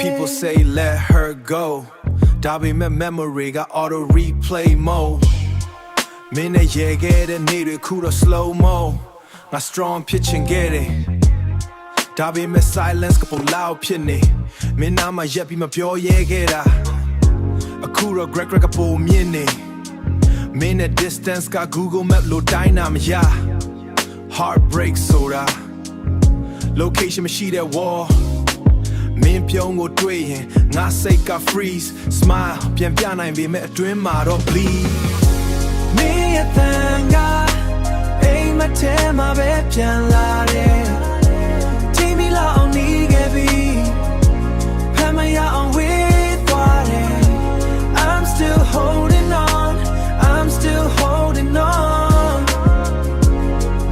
People say let her go. Darby my memory got auto replay mode. Minute yeah get it needed cool slow mo. My strong pitch and get it. Darby my silence couple loud penny. Mina my yappy my pure yeah get a cool greg greg a bull mini. Minute distance got Google map low dynamic yeah. Heartbreak soda. Location machine at wall. Min pyong go doing, nga say ka freeze, smile, pian pian I be me dream ma don't bleed. Me a thanga, ain't my time my baby pian la de. Take me la on ni gebi, pay my ya on with water. I'm still holding on, I'm still holding on.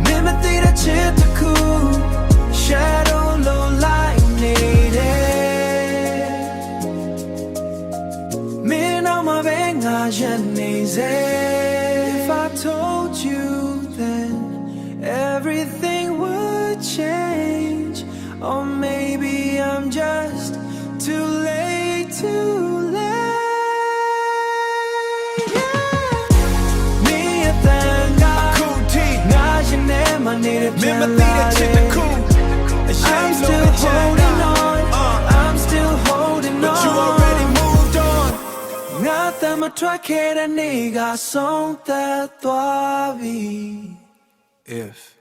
Me me think that shit too cool, shadow low light. If I told you then everything would change, or maybe I'm just too late, too late. Me a thanga, Cool T, nga jene ma need me me think that shit the cool. I'm still holding on, I'm still holding on. But you already moved on. Nothing but try get a nigga song that If